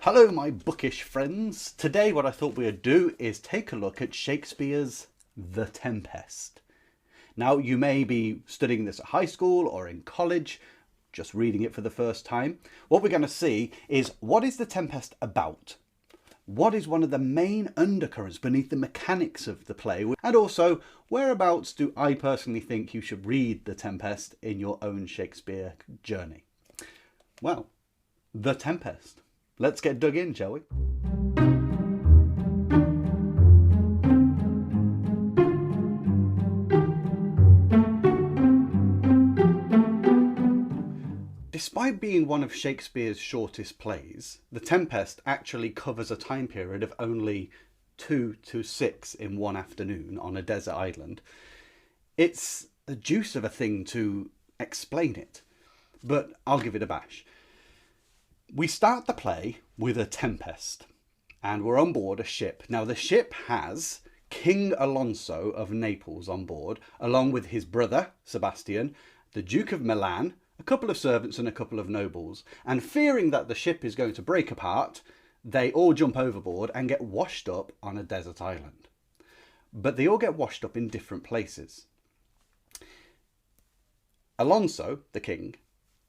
Hello my bookish friends. Today what I thought we would do is take a look at Shakespeare's The Tempest. Now you may be studying this at high school or in college, just reading it for the first time. What we're going to see is, what is The Tempest about? What is one of the main undercurrents beneath the mechanics of the play? And also, whereabouts do I personally think you should read The Tempest in your own Shakespeare journey? Well, The Tempest. Let's get dug in, shall we? Despite being one of Shakespeare's shortest plays, The Tempest actually covers a time period of only 2 to 6 in one afternoon on a desert island. It's a deuce of a thing to explain it, but I'll give it a bash. We start the play with a tempest, and we're on board a ship. Now the ship has King Alonso of Naples on board, along with his brother Sebastian, the Duke of Milan, a couple of servants and a couple of nobles. And fearing that the ship is going to break apart, they all jump overboard and get washed up on a desert island. But they all get washed up in different places. Alonso, the king,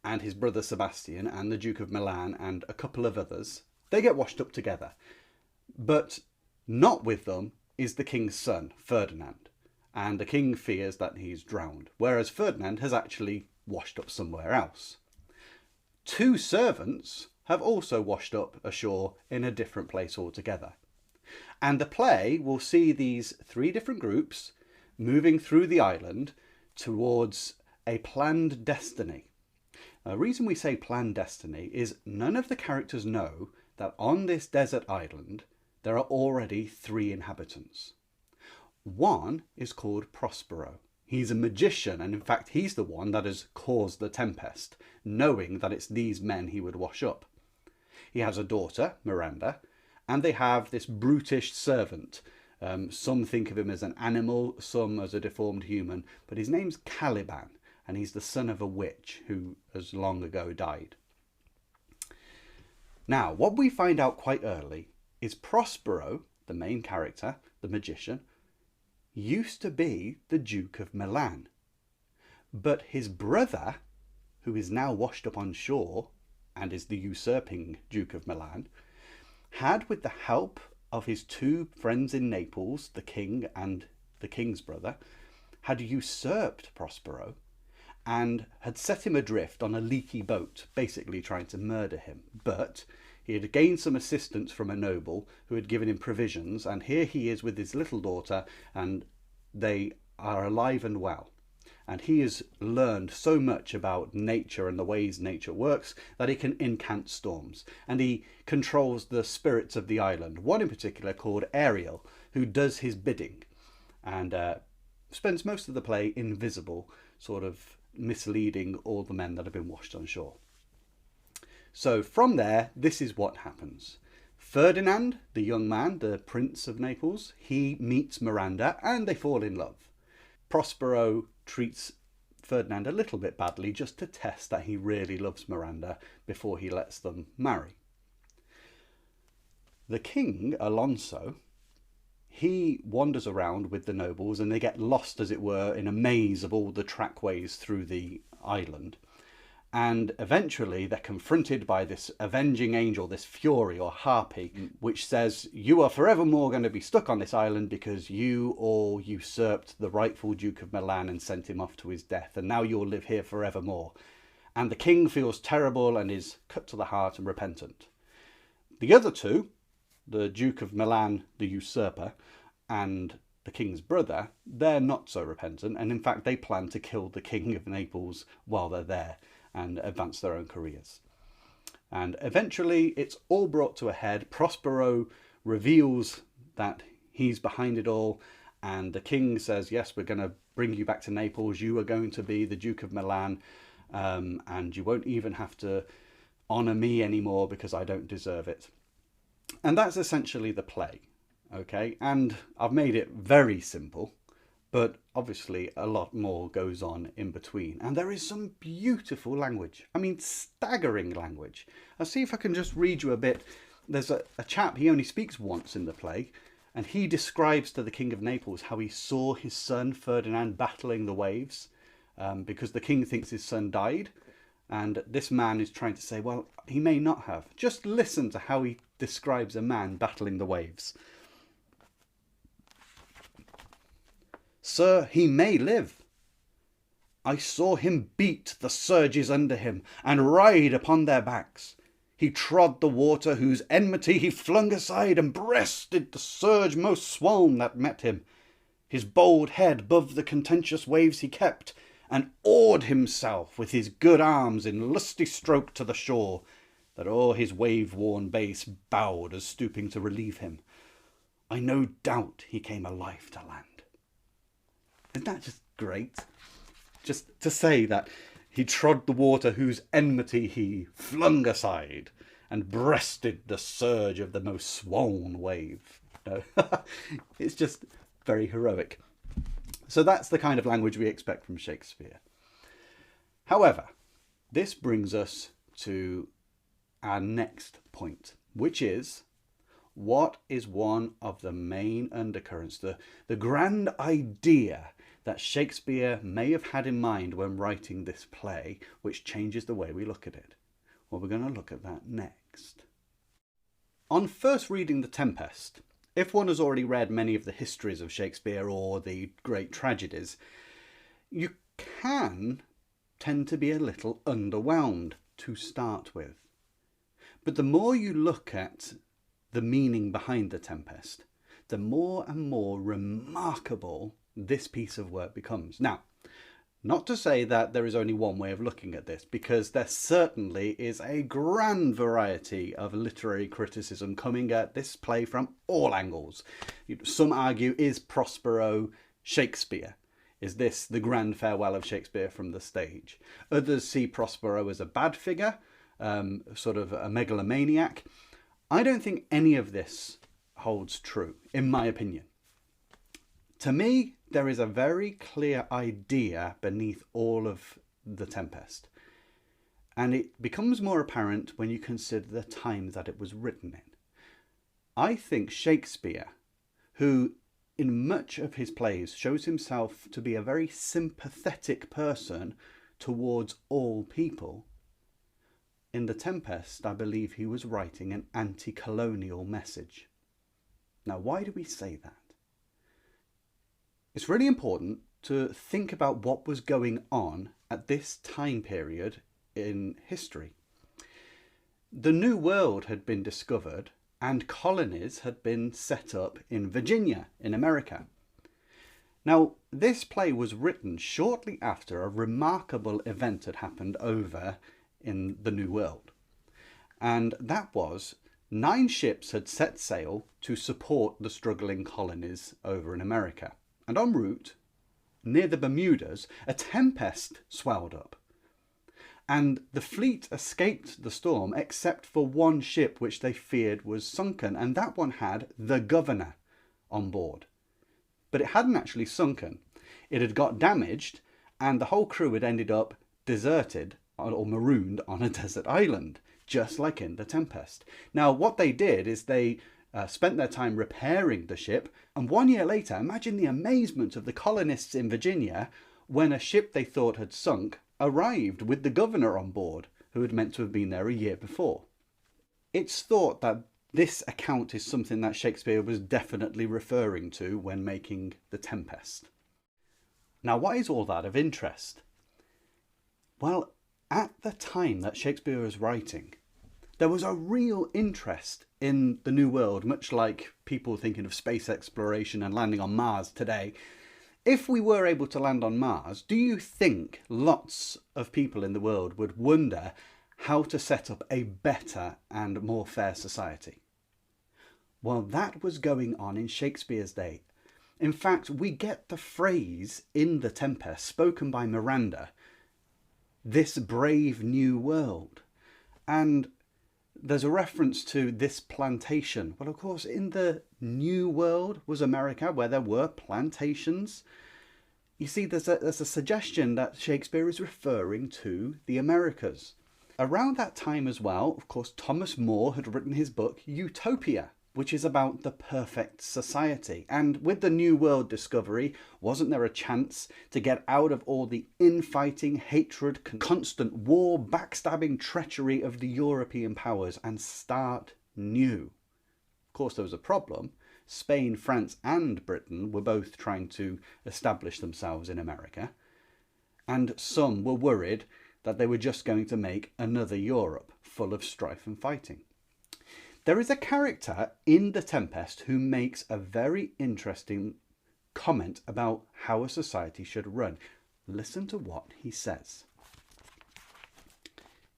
and his brother Sebastian and the Duke of Milan and a couple of others, they get washed up together. But not with them is the king's son, Ferdinand. And the king fears that he's drowned, whereas Ferdinand has actually washed up somewhere else. 2 servants have also washed up ashore in a different place altogether. And the play will see these 3 different groups moving through the island towards a planned destiny. The reason we say planned destiny is none of the characters know that on this desert island there are already 3 inhabitants. One is called Prospero. He's a magician, and in fact he's the one that has caused the tempest, knowing that it's these men he would wash up. He has a daughter, Miranda, and they have this brutish servant. Some think of him as an animal, some as a deformed human, but his name's Caliban. And he's the son of a witch who has long ago died. Now, what we find out quite early is Prospero, the main character, the magician, used to be the Duke of Milan. But his brother, who is now washed up on shore and is the usurping Duke of Milan, had, with the help of his 2 friends in Naples, the king and the king's brother, had usurped Prospero and had set him adrift on a leaky boat, basically trying to murder him. But he had gained some assistance from a noble who had given him provisions, and here he is with his little daughter, and they are alive and well. And he has learned so much about nature and the ways nature works that he can incant storms. And he controls the spirits of the island, one in particular called Ariel, who does his bidding and spends most of the play invisible, sort of misleading all the men that have been washed on shore. So from there, this is what happens. Ferdinand, the young man, the Prince of Naples, he meets Miranda and they fall in love. Prospero treats Ferdinand a little bit badly just to test that he really loves Miranda before he lets them marry. The king, Alonso, he wanders around with the nobles and they get lost, as it were, in a maze of all the trackways through the island. And eventually they're confronted by this avenging angel, this fury or harpy, which says, you are forevermore going to be stuck on this island because you all usurped the rightful Duke of Milan and sent him off to his death, and now you'll live here forevermore. And the king feels terrible and is cut to the heart and repentant. The other 2, the Duke of Milan, the usurper, and the king's brother, they're not so repentant, and in fact they plan to kill the king of Naples while they're there and advance their own careers. And eventually it's all brought to a head. Prospero reveals that he's behind it all, and the king says, yes, we're going to bring you back to Naples, you are going to be the Duke of Milan, and you won't even have to honour me anymore because I don't deserve it. And that's essentially the play, okay? And I've made it very simple, but obviously a lot more goes on in between. And there is some beautiful language. I mean, staggering language. I'll see if I can just read you a bit there's a chap, he only speaks once in the play, and he describes to the King of Naples how he saw his son Ferdinand battling the waves, because the king thinks his son died. And this man is trying to say, well, he may not have. Just listen to how he describes a man battling the waves. Sir, he may live. I saw him beat the surges under him and ride upon their backs. He trod the water whose enmity he flung aside and breasted the surge most swoln that met him. His bold head above the contentious waves he kept, and oared himself with his good arms in lusty stroke to the shore, that o'er his wave-worn base bowed as stooping to relieve him. I no doubt he came alive to land. Isn't that just great? Just to say that he trod the water whose enmity he flung aside, and breasted the surge of the most swoln wave. No, it's just very heroic. So that's the kind of language we expect from Shakespeare. However, this brings us to our next point, which is, what is one of the main undercurrents, the grand idea that Shakespeare may have had in mind when writing this play, which changes the way we look at it? Well, we're going to look at that next. On first reading The Tempest, if one has already read many of the histories of Shakespeare or the great tragedies, you can tend to be a little underwhelmed to start with. But the more you look at the meaning behind The Tempest, the more and more remarkable this piece of work becomes. Now, not to say that there is only one way of looking at this, because there certainly is a grand variety of literary criticism coming at this play from all angles. Some argue, is Prospero Shakespeare? Is this the grand farewell of Shakespeare from the stage? Others see Prospero as a bad figure, sort of a megalomaniac. I don't think any of this holds true, in my opinion. To me, there is a very clear idea beneath all of The Tempest, and it becomes more apparent when you consider the time that it was written in. I think Shakespeare, who in much of his plays shows himself to be a very sympathetic person towards all people, in The Tempest, I believe he was writing an anti-colonial message. Now, why do we say that? It's really important to think about what was going on at this time period in history. The New World had been discovered and colonies had been set up in Virginia, in America. Now, this play was written shortly after a remarkable event had happened over in the New World. And that was 9 ships had set sail to support the struggling colonies over in America. And en route, near the Bermudas, a tempest swelled up. And the fleet escaped the storm except for one ship which they feared was sunken, and that one had the governor on board. But it hadn't actually sunken. It had got damaged, and the whole crew had ended up deserted or marooned on a desert island, just like in The Tempest. Now, what they did is they spent their time repairing the ship, and 1 year later, imagine the amazement of the colonists in Virginia when a ship they thought had sunk arrived with the governor on board, who had meant to have been there a year before. It's thought that this account is something that Shakespeare was definitely referring to when making The Tempest. Now, why is all that of interest? Well, at the time that Shakespeare was writing, there was a real interest in the New World, much like people thinking of space exploration and landing on Mars today. If we were able to land on Mars, do you think lots of people in the world would wonder how to set up a better and more fair society? Well, that was going on in Shakespeare's day. In fact, we get the phrase in The Tempest, spoken by Miranda, "this brave new world." And there's a reference to this plantation. Well, of course, in the New World was America, where there were plantations. You see, there's a suggestion that Shakespeare is referring to the Americas. Around that time as well, of course, Thomas More had written his book Utopia, which is about the perfect society. And with the New World discovery, wasn't there a chance to get out of all the infighting, hatred, constant war, backstabbing treachery of the European powers and start new? Of course, there was a problem. Spain, France and Britain were both trying to establish themselves in America. And some were worried that they were just going to make another Europe full of strife and fighting. There is a character in The Tempest who makes a very interesting comment about how a society should run. Listen to what he says.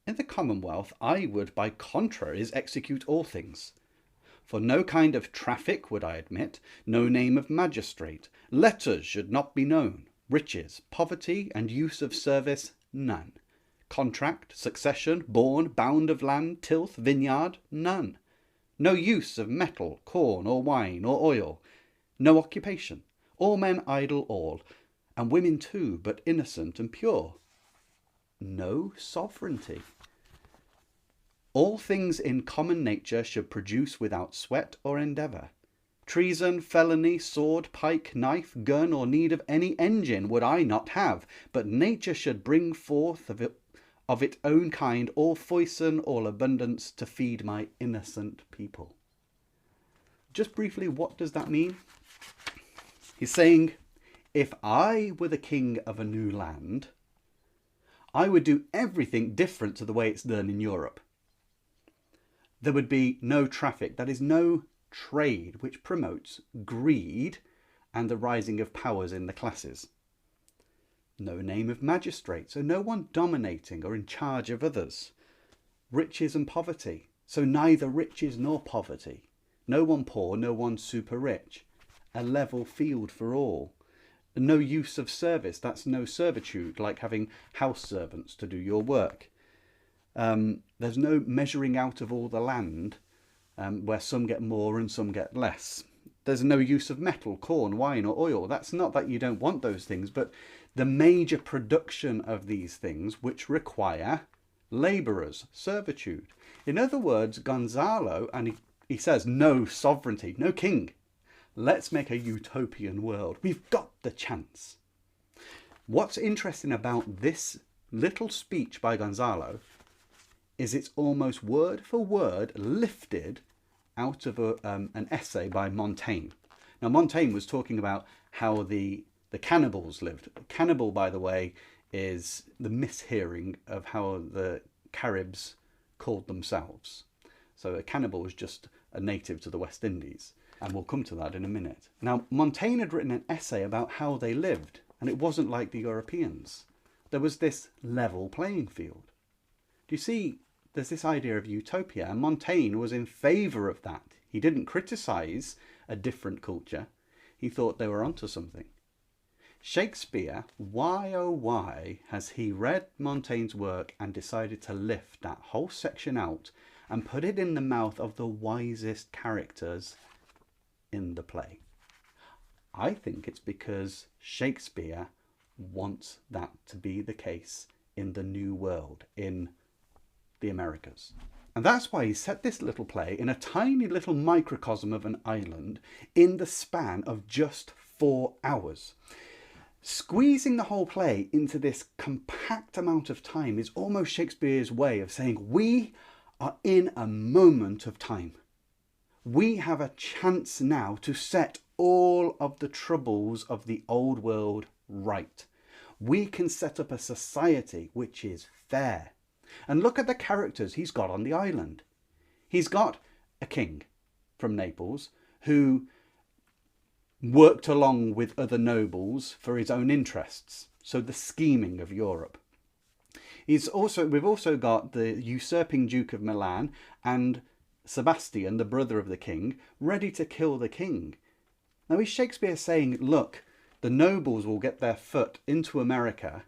In the Commonwealth, I would by contraries execute all things. For no kind of traffic would I admit, no name of magistrate, letters should not be known, riches, poverty, and use of service, none. Contract, succession, born, bound of land, tilth, vineyard, none. No use of metal, corn, or wine, or oil. No occupation. All men idle all, and women too, but innocent and pure. No sovereignty. All things in common nature should produce without sweat or endeavour. Treason, felony, sword, pike, knife, gun, or need of any engine would I not have, but nature should bring forth of its own kind all foison, all abundance, to feed my innocent people. Just briefly, what does that mean? He's saying, if I were the king of a new land, I would do everything different to the way it's done in Europe. There would be no traffic, that is, no trade, which promotes greed and the rising of powers in the classes. No name of magistrate, so no one dominating or in charge of others. Riches and poverty, so neither riches nor poverty. No one poor, no one super rich. A level field for all. No use of service, that's no servitude, like having house servants to do your work. There's no measuring out of all the land, where some get more and some get less. There's no use of metal, corn, wine or oil. That's not that you don't want those things, but the major production of these things which require labourers, servitude. In other words, Gonzalo, and he says no sovereignty, no king. Let's make a utopian world. We've got the chance. What's interesting about this little speech by Gonzalo is it's almost word for word lifted out of an essay by Montaigne. Now, Montaigne was talking about how the cannibals lived. Cannibal, by the way, is the mishearing of how the Caribs called themselves. So a cannibal was just a native to the West Indies, and we'll come to that in a minute. Now, Montaigne had written an essay about how they lived, and it wasn't like the Europeans. There was this level playing field. Do you see, there's this idea of utopia, and Montaigne was in favour of that. He didn't criticise a different culture. He thought they were onto something. Shakespeare, why oh why has he read Montaigne's work and decided to lift that whole section out and put it in the mouth of the wisest characters in the play? I think it's because Shakespeare wants that to be the case in the New World, in the Americas. And that's why he set this little play in a tiny little microcosm of an island in the span of just 4 hours. Squeezing the whole play into this compact amount of time is almost Shakespeare's way of saying we are in a moment of time. We have a chance now to set all of the troubles of the old world right. We can set up a society which is fair. And look at the characters he's got on the island. He's got a king from Naples who worked along with other nobles for his own interests. So the scheming of Europe. We've also got the usurping Duke of Milan and Sebastian, the brother of the king, ready to kill the king. Now is Shakespeare saying, look, the nobles will get their foot into America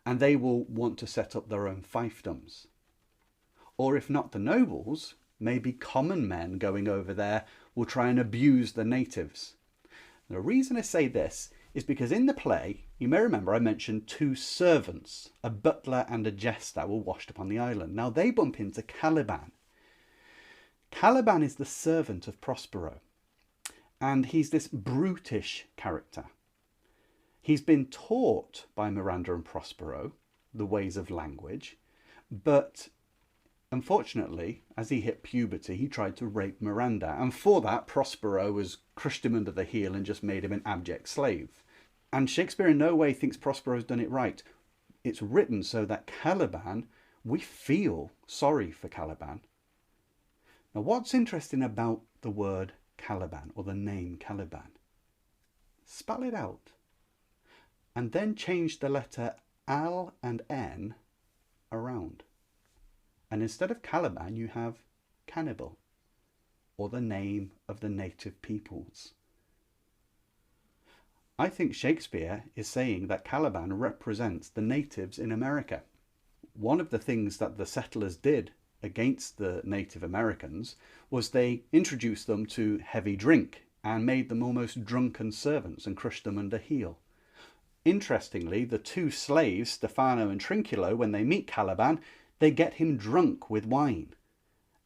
and they will want to set up their own fiefdoms? Or if not the nobles, maybe common men going over there will try and abuse the natives. The reason I say this is because in the play, you may remember I mentioned two servants, a butler and a jester, were washed upon the island. Now they bump into Caliban. Caliban is the servant of Prospero, and he's this brutish character. He's been taught by Miranda and Prospero the ways of language, but unfortunately, as he hit puberty, he tried to rape Miranda, and for that Prospero has crushed him under the heel and just made him an abject slave. And Shakespeare in no way thinks Prospero's done it right. It's written so that Caliban, we feel sorry for Caliban. Now, what's interesting about the word Caliban, or the name Caliban? Spell it out, and then change the letter L and N around. And instead of Caliban, you have cannibal, or the name of the native peoples. I think Shakespeare is saying that Caliban represents the natives in America. One of the things that the settlers did against the Native Americans was they introduced them to heavy drink and made them almost drunken servants and crushed them under heel. Interestingly, the two slaves, Stefano and Trinculo, when they meet Caliban, they get him drunk with wine,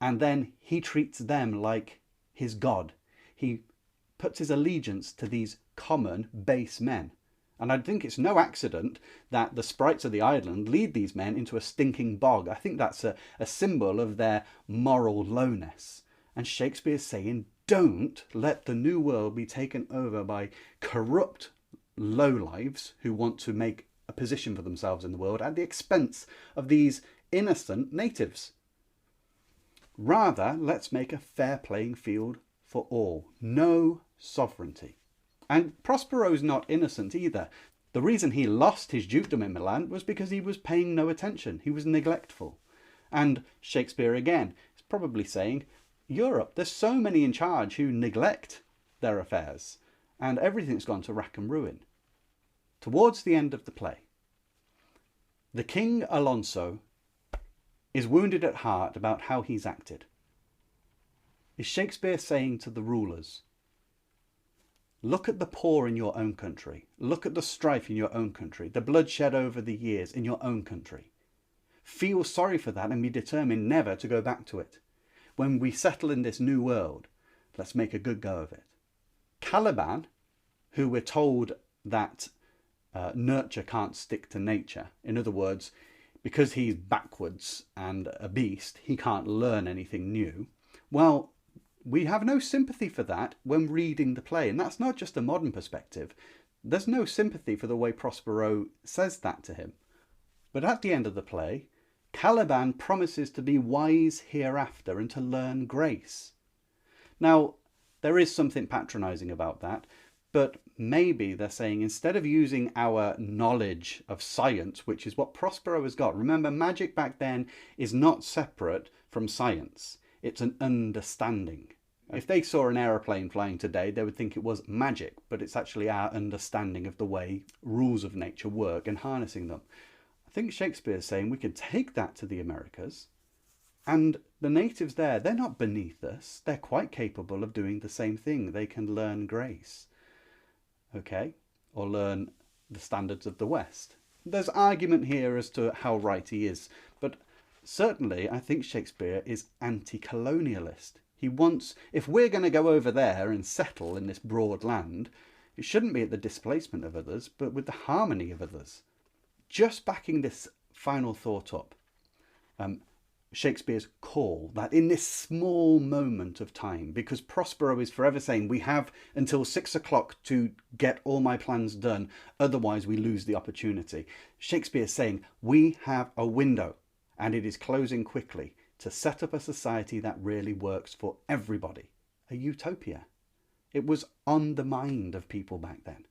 and then he treats them like his god. He puts his allegiance to these common, base men. And I think it's no accident that the sprites of the island lead these men into a stinking bog. I think that's a symbol of their moral lowness. And Shakespeare's saying, don't let the new world be taken over by corrupt lowlives who want to make a position for themselves in the world at the expense of these innocent natives. Rather, let's make a fair playing field for all. No sovereignty. And Prospero's not innocent either. The reason he lost his dukedom in Milan was because he was paying no attention. He was neglectful. And Shakespeare again is probably saying, Europe, there's so many in charge who neglect their affairs, and everything's gone to rack and ruin. Towards the end of the play, the King Alonso is wounded at heart about how he's acted. Is Shakespeare saying to the rulers, look at the poor in your own country. Look at the strife in your own country, the bloodshed over the years in your own country. Feel sorry for that and be determined never to go back to it. When we settle in this new world, let's make a good go of it. Caliban, who we're told that nurture can't stick to nature. In other words, because he's backwards and a beast, he can't learn anything new. Well, we have no sympathy for that when reading the play, and that's not just a modern perspective. There's no sympathy for the way Prospero says that to him. But at the end of the play, Caliban promises to be wise hereafter and to learn grace. Now, there is something patronising about that, but maybe they're saying instead of using our knowledge of science, which is what Prospero has got, remember magic back then is not separate from science. It's an understanding. If they saw an aeroplane flying today, they would think it was magic, but it's actually our understanding of the way rules of nature work and harnessing them. I think Shakespeare's saying we can take that to the Americas, and the natives there, they're not beneath us. They're quite capable of doing the same thing. They can learn grace, okay, or learn the standards of the West. There's argument here as to how right he is, but certainly I think Shakespeare is anti-colonialist. He wants, if we're going to go over there and settle in this broad land, it shouldn't be at the displacement of others, but with the harmony of others. Just backing this final thought up, Shakespeare's call, that in this small moment of time, because Prospero is forever saying, we have until 6 o'clock to get all my plans done, otherwise we lose the opportunity. Shakespeare's saying, we have a window, and it is closing quickly, to set up a society that really works for everybody, a utopia. It was on the mind of people back then.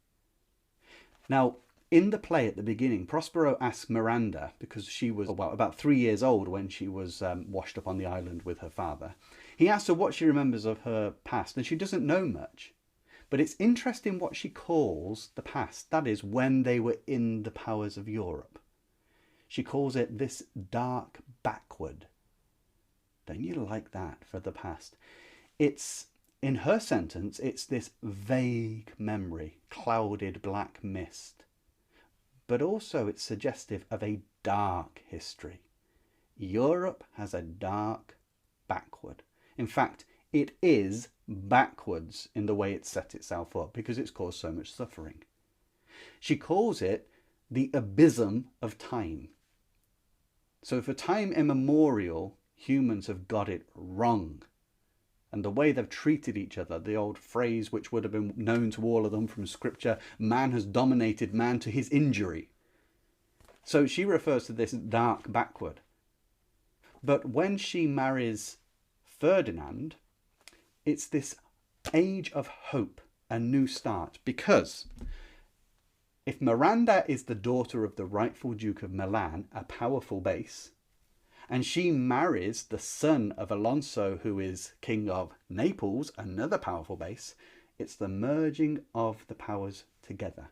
Now, in the play at the beginning, Prospero asks Miranda, because she was about 3 years old when she was washed up on the island with her father. He asks her what she remembers of her past, and she doesn't know much. But it's interesting what she calls the past, that is, when they were in the powers of Europe. She calls it this dark backward. Don't you like that for the past? It's in her sentence, it's this vague memory, clouded black mist. But also it's suggestive of a dark history. Europe has a dark backward. In fact, it is backwards in the way it's set itself up because it's caused so much suffering. She calls it the abysm of time. So for time immemorial, humans have got it wrong. And the way they've treated each other, the old phrase which would have been known to all of them from scripture, man has dominated man to his injury. So she refers to this dark backward. But when she marries Ferdinand, it's this age of hope, a new start. Because if Miranda is the daughter of the rightful Duke of Milan, a powerful base, and she marries the son of Alonso, who is King of Naples, another powerful base, it's the merging of the powers together.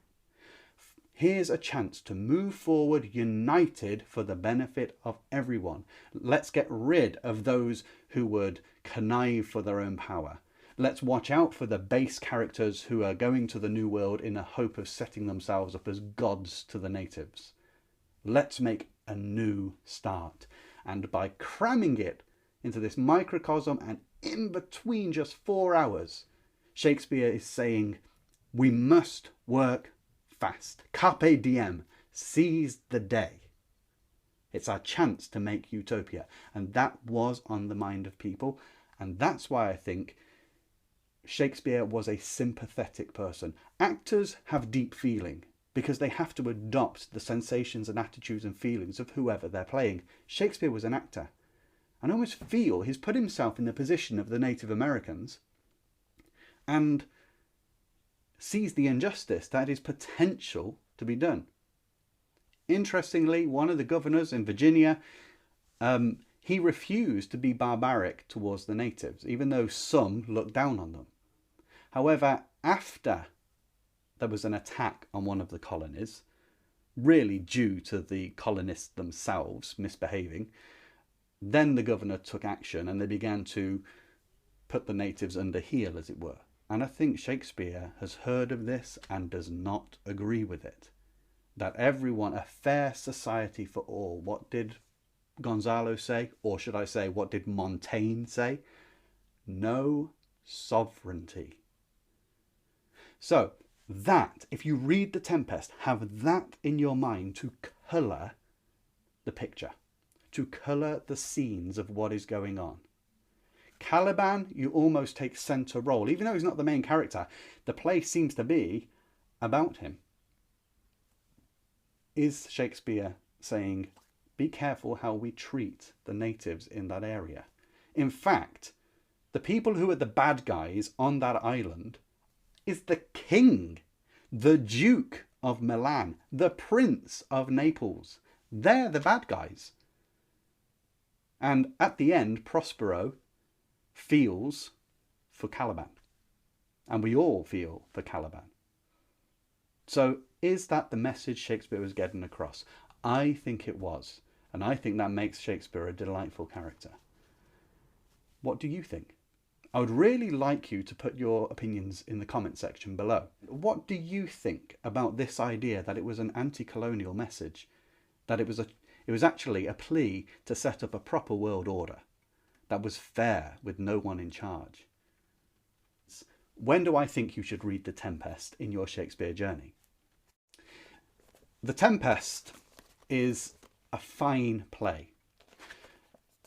Here's a chance to move forward united for the benefit of everyone. Let's get rid of those who would connive for their own power. Let's watch out for the base characters who are going to the New World in a hope of setting themselves up as gods to the natives. Let's make a new start. And by cramming it into this microcosm and in between just 4 hours, Shakespeare is saying, we must work fast. Carpe diem. Seize the day. It's our chance to make Utopia. And that was on the mind of people. And that's why I think Shakespeare was a sympathetic person. Actors have deep feeling because they have to adopt the sensations and attitudes and feelings of whoever they're playing. Shakespeare was an actor. And I almost feel he's put himself in the position of the Native Americans and sees the injustice that is potential to be done. Interestingly, one of the governors in Virginia, he refused to be barbaric towards the natives, even though some looked down on them. However, after there was an attack on one of the colonies, really due to the colonists themselves misbehaving, then the governor took action and they began to put the natives under heel, as it were. And I think Shakespeare has heard of this and does not agree with it. That everyone, a fair society for all. What did Gonzalo say? Or should I say, what did Montaigne say? No sovereignty. So that, if you read The Tempest, have that in your mind to colour the picture, to colour the scenes of what is going on. Caliban, you almost take centre role. Even though he's not the main character, the play seems to be about him. Is Shakespeare saying, be careful how we treat the natives in that area? In fact, the people who are the bad guys on that island is the king, the Duke of Milan, the Prince of Naples. They're the bad guys. And at the end, Prospero feels for Caliban. And we all feel for Caliban. So is that the message Shakespeare was getting across? I think it was. And I think that makes Shakespeare a delightful character. What do you think? I would really like you to put your opinions in the comment section below. What do you think about this idea that it was an anti-colonial message? That it was actually a plea to set up a proper world order that was fair with no one in charge? When do I think you should read The Tempest in your Shakespeare journey? The Tempest is a fine play.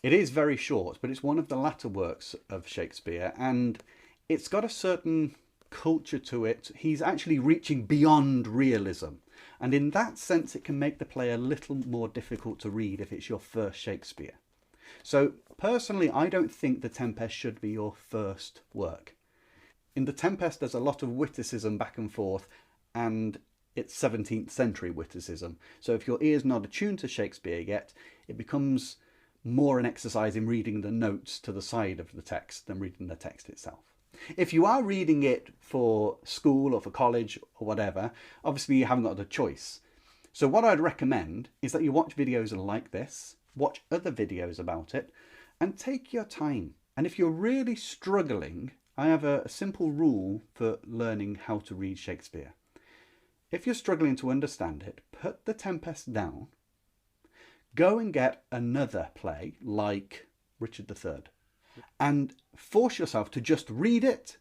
It is very short, but it's one of the latter works of Shakespeare, and it's got a certain culture to it. He's actually reaching beyond realism, and in that sense it can make the play a little more difficult to read if it's your first Shakespeare. So personally, I don't think The Tempest should be your first work. In The Tempest there's a lot of witticism back and forth, and it's 17th century witticism. So if your ear's not attuned to Shakespeare yet, it becomes more an exercise in reading the notes to the side of the text than reading the text itself. If you are reading it for school or for college or whatever, obviously you haven't got a choice. So what I'd recommend is that you watch videos like this, watch other videos about it, and take your time. And if you're really struggling, I have a simple rule for learning how to read Shakespeare. If you're struggling to understand it, put the Tempest down, go and get another play like Richard III, and force yourself to just read it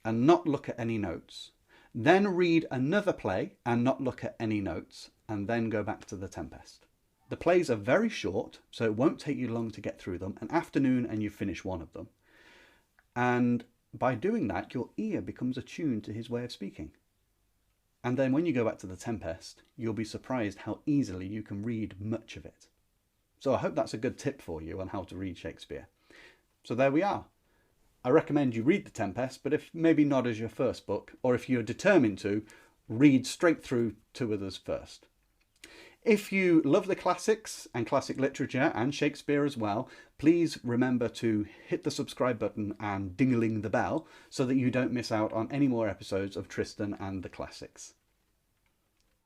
and not look at any notes. Then read another play and not look at any notes, and then go back to the Tempest. The plays are very short, so it won't take you long to get through them. An afternoon and you finish one of them. And by doing that, your ear becomes attuned to his way of speaking. And then when you go back to the Tempest, you'll be surprised how easily you can read much of it. So I hope that's a good tip for you on how to read Shakespeare. So there we are. I recommend you read The Tempest, but if maybe not as your first book, or if you're determined to, read straight through two others first. If you love the classics and classic literature and Shakespeare as well, please remember to hit the subscribe button and ding-a-ling the bell so that you don't miss out on any more episodes of Tristan and the Classics.